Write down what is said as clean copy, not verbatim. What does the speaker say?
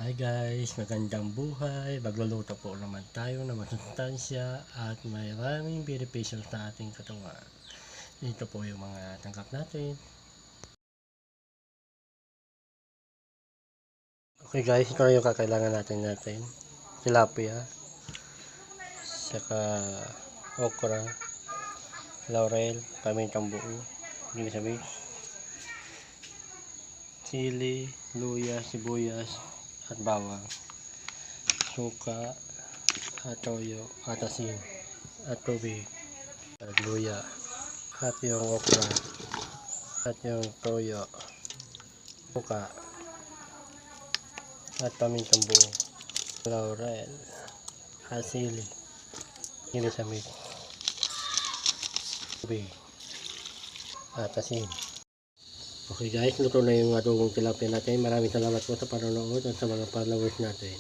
Hi guys, magandang buhay. Magluluto po naman tayo ng masustansya at maraming benepisyo sa ating katawan. Ito po yung mga tangkap natin. Okay guys, ito na yung kakailangan natin. Tilapia, saka okra, laurel, pamintang buo, ginisabis, sili, luya, sibuyas, at bawang, suka, at toyo, at asin, at tubig, at luya, at yung okra, at yung toyo, suka, at pamintang buo, laurel, at sili, ginisamit, tubig, at asin. Okay guys, luto na yung adobong tilapia natin. Maraming salamat po sa panonood at sa mga followers natin.